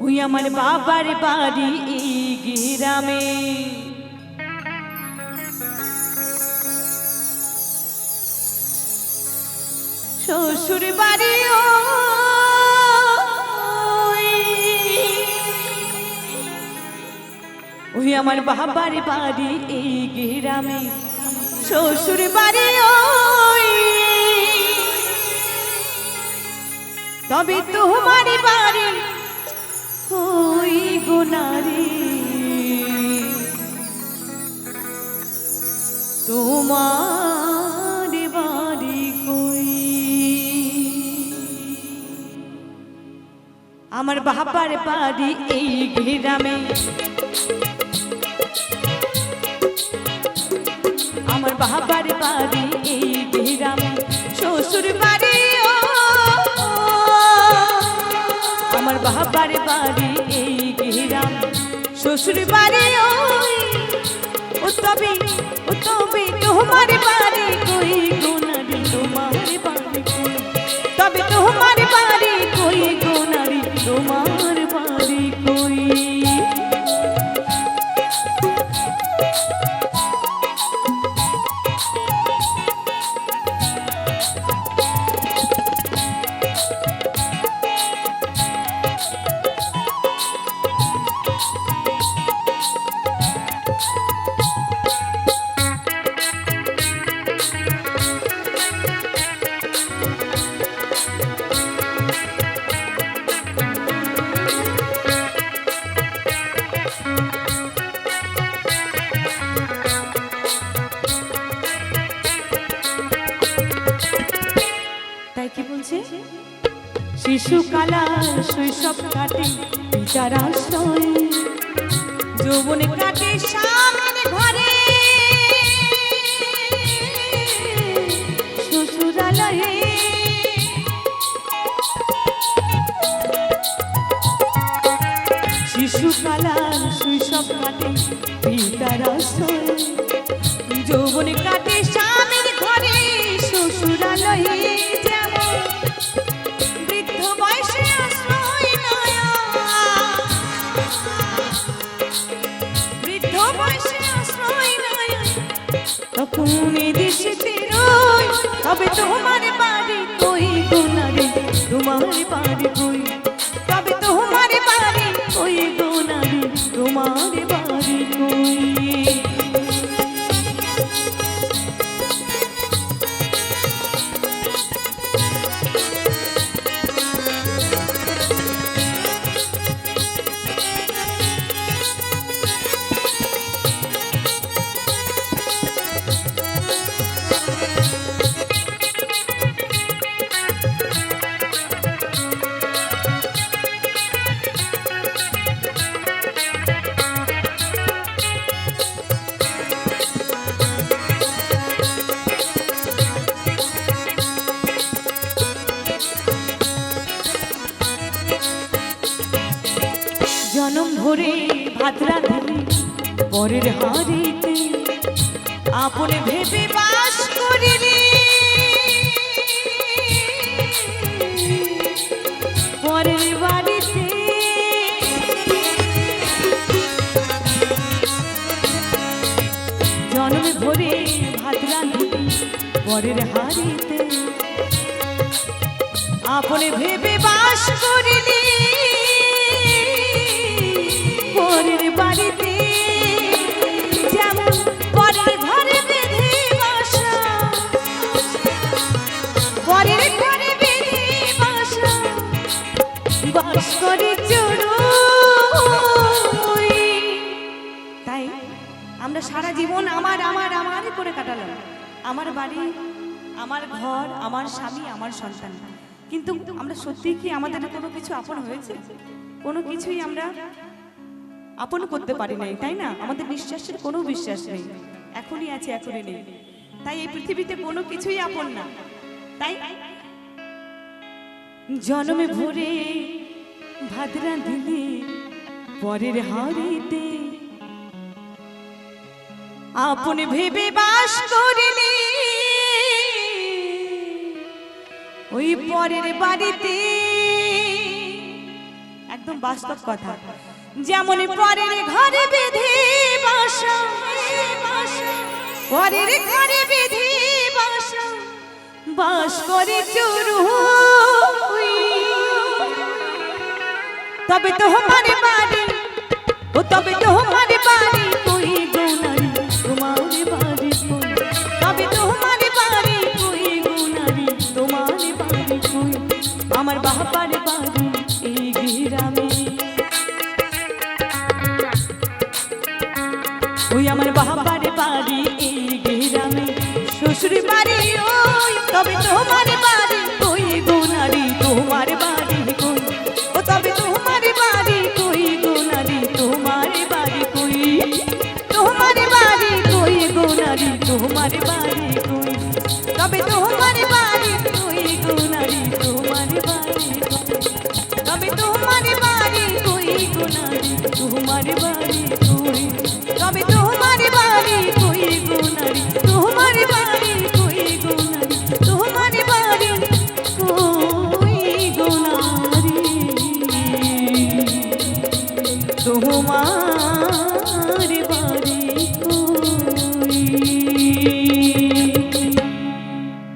ওই আমার বাবার বাড়ি এই গ্রামে, শ্বশুর বাড়ি ওই আমার বাবার বাড়ি এই গ্রামে, শ্বশুর বাড়ি তবে তোমার বাড়ি ওই গোনারি, তোমার বাড়ি কই? আমার বাবার বাড়ি এই গ্রামে, আমার বাবার বাড়ি এই গ্রামে, শ্বশুর বাড়ি আমার বাবার বাড়ি এই গ্রামে, শ্বশুর বাড়ি ও তবে তোমার বাড়ি কই গোনারি, তোমার বাড়ি কই? তবে তোমার বাড়ি কই গোনারি, তোমার বাড়ি কই? শিশুকালা শৈশব কাটে পিতার আশ্রয়ে, যৌবনে কাটে স্বামীর ঘরে, শ্বশুরালয়ে শিশুকালা শৈশব কাটে পিতার আশ্রয়ে, যৌবনে কাটে স্বামীর ঘরে, শ্বশুরালয়ে তবে তোমার বাড়ি কই গোনারি, তোমার বাড়ি কই? তবে তোমার বাড়ি কই গোনারি, তোমার বাড়ি কই? জনম ভরে ভাত রাঁধিলি পরের হাড়িতে, আপনে ভেবে বাস করিলি পরের বাড়িতে, জনম ভরে ভাত রাঁধিলি পরের হাড়িতে, আপনে ভেবে বাস করিলি পরের বাড়িতে, যেমন পরের ঘরে বেঁধে বাসা, পরের ঘরে বেঁধে বাসা, বাস করে চড়ুই। তাই আমরা সারা জীবন আমার আমার আমার করে কাটালাম, আমার বাড়ি, আমার ঘর, আমার স্বামী, আমার সন্তান, কিন্তু আমরা সত্যি কি আমাদের কোনো কিছু আপন হয়েছে? কোনো কিছুই আমরা আপন করতে পারি নাই, তাই না? আমাদের নিঃশ্বাসের কোনো বিশ্বাস নেই, এখনই আছে এখনই নেই। তাই এই পৃথিবীতে কোনো কিছুই আপন না। তাই জন্মে ভরে ভাত রাঁধিলি পরের হাড়িতে, আপন ভেবে বাস করিলি ওই পরের বাড়িতে। একদম বাস্তব কথা। যেমন পরের ঘরে বিধি বাসা, পরের ঘরে বিধি বাসা, বাস করে চড়ুই, তবে তোমার বাড়ি, ও তবে তোমার বাড়ি কই গো নারী, তোমার বাড়ি কই, তবে তোমার বাড়ি কই গো নারী, তোমার বাড়ি কই, আমার বাবার বাড়ি এই গ্রামে, ওই আমার বাবার বাড়ি এই গ্রামে, শ্বশুর বাড়ি ওই, তবে তোমার বাড়ি কই গো নারী, তোমার বাড়ি কই, ও তবে তোমার বাড়ি কই গো নারী, তোমার বাড়ি কই, তোমার বাড়ি কই গো নারী, তোমার বাড়ি কই, তবে তোমার বাড়ি কই গো নারী, তোমার বাড়ি কই, তবে তোমার বাড়ি কই গো নারী।